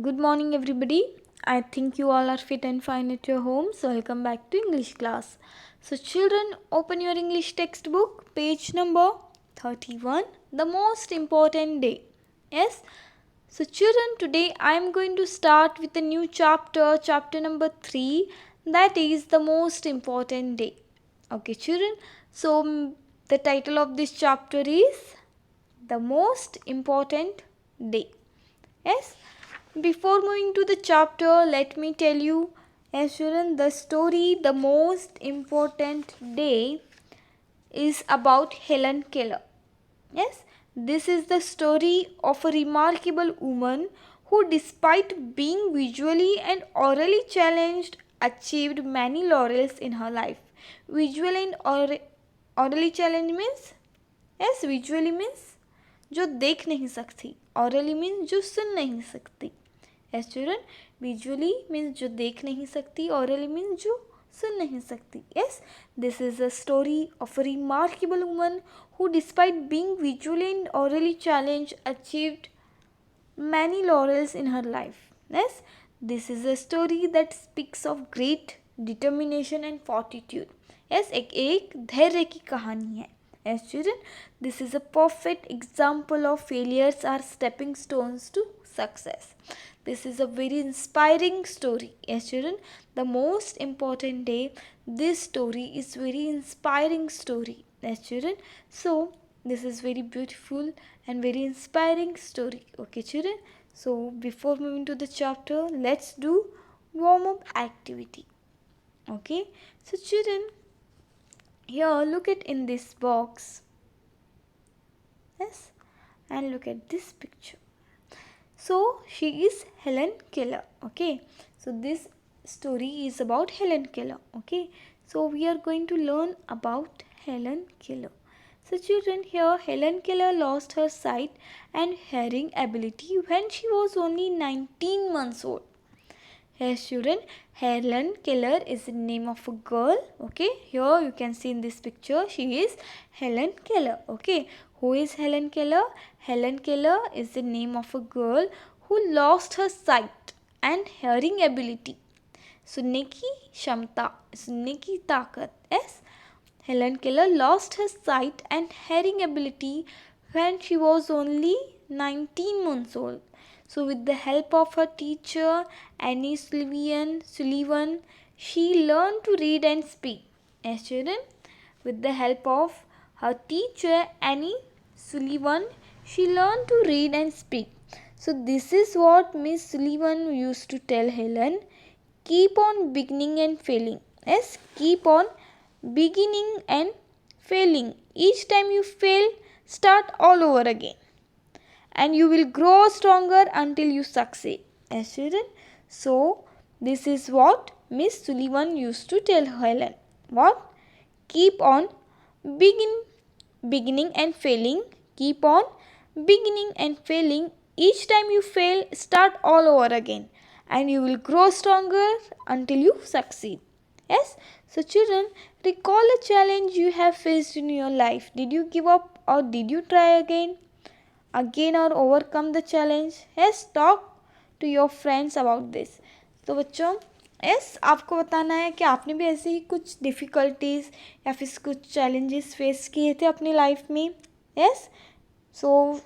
Good morning, everybody. I think you all are fit and fine at your home. So, welcome back to English class. So, children, open your English textbook, page number 31, the most important day. Yes. So, children, today I am going to start with a new chapter, chapter number 3, that is the most important day. Okay, children. So, the title of this chapter is the most important day. Yes. Before moving to the chapter, let me tell you, as children, the story, the most important day, is about Helen Keller. Yes, this is the story of a remarkable woman who, despite being visually and orally challenged, achieved many laurels in her life. Visually and orally challenged means? Yes, visually means जो देख नहीं सकती, orally means जो सुन नहीं सकती. Yes, children, visually means जो देख नहीं सकती, orally means जो सुन नहीं सकती. Yes, this is a story of a remarkable woman who, despite being visually and orally challenged, achieved many laurels in her life. Yes, this is a story that speaks of great determination and fortitude. Yes, एक धैर्य की कहानी है. Yes, children, this is a perfect example of failures are stepping stones to success. This is a very inspiring story. Yes, children, the most important day, this story is very inspiring story. Yes, children, so this is very beautiful and very inspiring story. Okay, children, so before moving to the chapter, let's do warm up activity. Okay, so children, here look at in this box. Yes, and look at this picture. So she is Helen Keller. Okay, so this story is about Helen Keller. Okay, so we are going to learn about Helen Keller. So children, here Helen Keller lost her sight and hearing ability when she was only 19 months old. Yes, children, Helen Keller is the name of a girl. Okay, here you can see in this picture she is Helen Keller. Okay, who is Helen Keller? Helen Keller is the name of a girl who lost her sight and hearing ability. सुनने की क्षमता, सुनने की ताकत. Yes, Helen Keller lost her sight and hearing ability when she was only 19 months old. So, with the help of her teacher Annie Sullivan, she learned to read and speak. Yes, children, with the help of her teacher Annie Sullivan, she learned to read and speak. So, this is what Miss Sullivan used to tell Helen: keep on beginning and failing. Yes, keep on beginning and failing. Each time you fail, start all over again, and you will grow stronger until you succeed. Yes, children. So, this is what Miss Sullivan used to tell Helen. What? Keep on beginning and failing. Keep on beginning and failing. Each time you fail, start all over again, and you will grow stronger until you succeed. Yes. So, children, recall a challenge you have faced in your life. Did you give up or did you try again? Or overcome the challenge? Yes, talk to your friends about this. तो बच्चों, yes, आपको बताना है कि आपने भी ऐसे ही कुछ डिफ़िकल्टीज़ या फिर कुछ चैलेंजेस फेस किए थे अपनी लाइफ में. यस, सो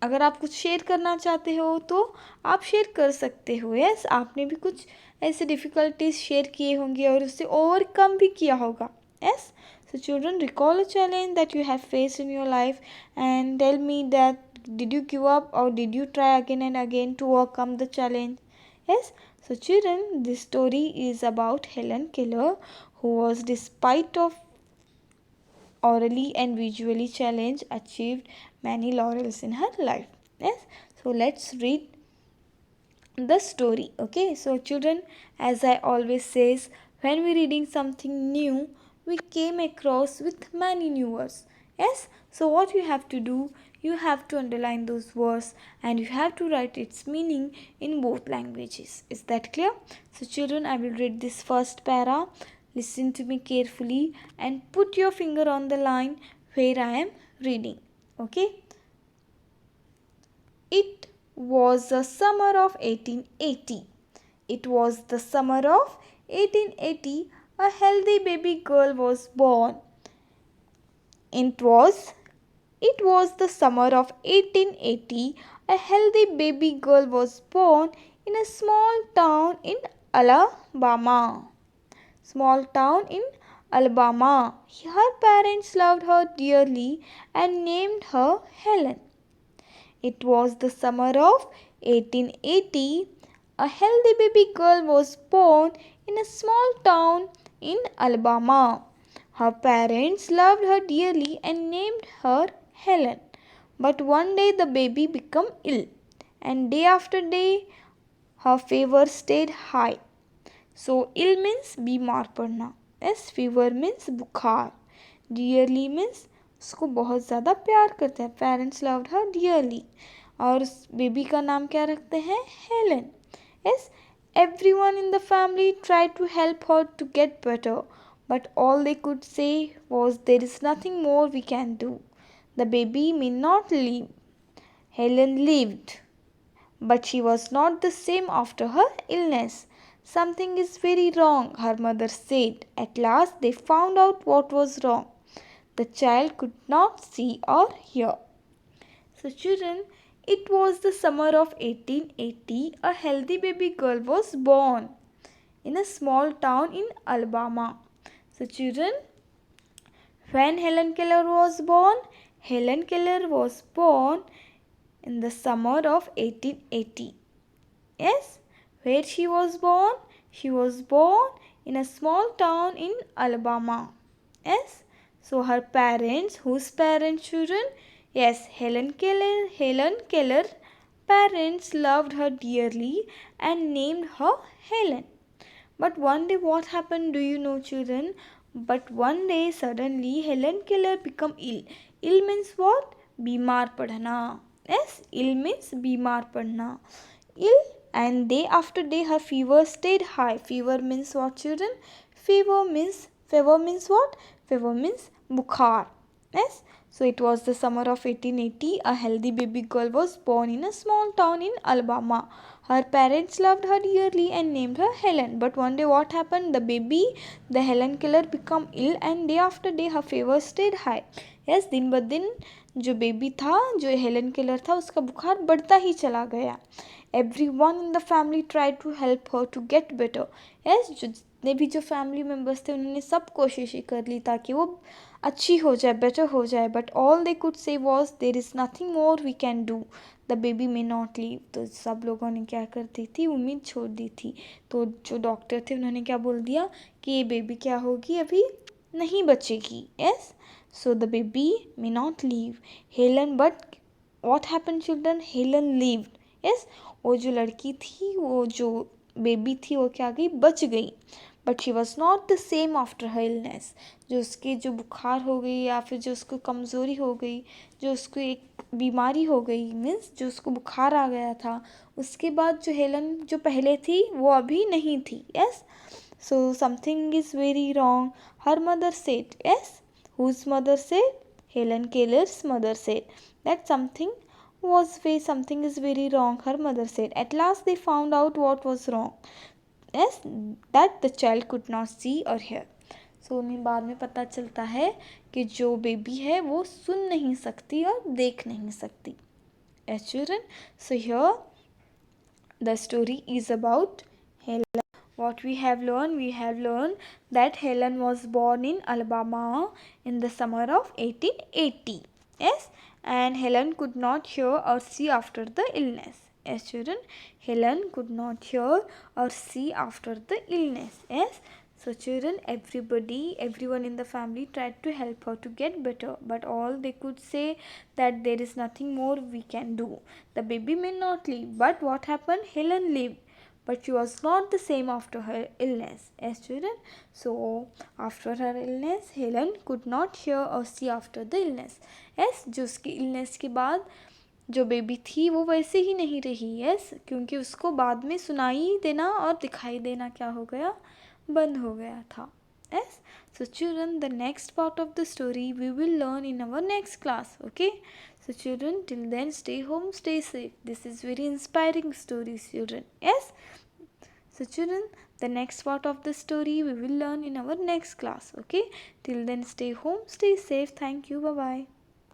अगर आप कुछ शेयर करना चाहते हो तो आप शेयर कर सकते हो. यस, आपने भी कुछ ऐसे डिफ़िकल्टीज शेयर किए होंगे और उससे ओवरकम भी किया होगा. Yes, so children, recall a challenge that you have faced in your life and tell me that did you give up or did you try again and again to overcome the challenge. Yes, so children, this story is about Helen Keller, who was, despite of orally and visually challenged, achieved many laurels in her life. Yes, so let's read the story. Okay, so children, as I always says, when we reading something new, we came across with many new words. Yes, so what you have to do, you have to underline those words and you have to write its meaning in both languages. Is that clear? So children, I will read this first para. Listen to me carefully and put your finger on the line where I am reading. Okay, it was the summer of 1880. It was the summer of 1880. A healthy baby girl was born. It was the summer of 1880. A healthy baby girl was born in a small town in Alabama. Small town in Alabama. Her parents loved her dearly and named her Helen. It was the summer of 1880. A healthy baby girl was born in a small town in Alabama. Her parents loved her dearly and named her Helen. But one day the baby became ill, and day after day her fever stayed high. So ill means बीमार पड़ना. Yes, fever means बुखार. Dearly means उसको बहुत ज़्यादा प्यार करते हैं. Parents loved her dearly. और उस बेबी का नाम क्या रखते हैं? Helen. Yes, everyone in the family tried to help her to get better, but all they could say was there is nothing more we can do. The baby may not live. Helen lived, but she was not the same after her illness. Something is very wrong, her mother said. At last they found out what was wrong. The child could not see or hear. So children, it was the summer of 1880. A healthy baby girl was born in a small town in Alabama. So children, when Helen Keller was born? Helen Keller was born in the summer of 1880. Yes, where she was born? She was born in a small town in Alabama. Yes, so her parents, whose parents, children? Yes, Helen Keller parents loved her dearly and named her Helen. But one day what happened, do you know, children? But one day suddenly Helen Keller became ill. Ill means what? बीमार पड़ना. Yes, ill means बीमार पड़ना. Ill, and day after day her fever stayed high. Fever means what, children? Fever means what? Fever means बुखार. Yes, so it was the summer of 1880. A healthy baby girl was born in a small town in Alabama. Her parents loved her dearly and named her Helen. But one day what happened? The Helen Keller became ill, and day after day her fever stayed high. Yes, दिन ब दिन जो baby था, जो Helen Keller था, उसका बुखार बढ़ता ही चला गया. Everyone in the family tried to help her to get better. Yes, जितने भी जो फैमिली मेम्बर्स थे उन्होंने सब कोशिश ही कर ली ताकि वो अच्छी हो जाए, बेटर हो जाए. But all they could say was there is nothing more we can do. The baby may not leave. तो सब लोगों ने क्या कर दी थी? उम्मीद छोड़ दी थी. तो जो डॉक्टर थे उन्होंने क्या बोल दिया कि ये बेबी क्या होगी, अभी नहीं बचेगी. Yes, so the baby may not leave. Helen, but what happen children? Helen levied. Yes, वो जो लड़की थी, वो जो बेबी थी, वो क्या गई? बच गई. But she was not the same after her illness. जो उसकी जो बुखार हो गई या फिर जो उसको कमज़ोरी हो गई, जो उसको एक बीमारी हो गई, मीन्स जो उसको बुखार आ गया था, उसके बाद जो हेलन जो पहले थी वो अभी नहीं थी. Yes, so something is very wrong, her mother said. Yes, whose mother said? Helen Keller's mother said that something is very wrong, her mother said. At last they found out what was wrong. Yes, that the child could not see or hear. So उन्हें बाद में पता चलता है कि जो baby है वो सुन नहीं सकती और देख नहीं सकती. Yes, children, so here the story is about Helen. What we have learned that Helen was born in Alabama in the summer of 1880. Yes, and Helen could not hear or see after the illness. Yes, children, Helen could not hear or see after the illness. Yes, so children, everyone in the family tried to help her to get better, but all they could say that there is nothing more we can do. The baby may not live, but what happened? Helen lived. But she was not the same after her illness. Yes, children. So after her illness, Helen could not hear or see after the illness. Yes, जो उसकी illness के बाद जो baby थी वो वैसे ही नहीं रही. यस, क्योंकि उसको बाद में सुनाई देना और दिखाई देना क्या हो गया? बंद हो गया था. Yes, so children, the next part of the story we will learn in our next class. Okay, So children, till then stay home, stay safe. This is very inspiring stories, children. Yes? So children, the next part of the story we will learn in our next class. Okay? Till then stay home, stay safe. Thank you. Bye bye.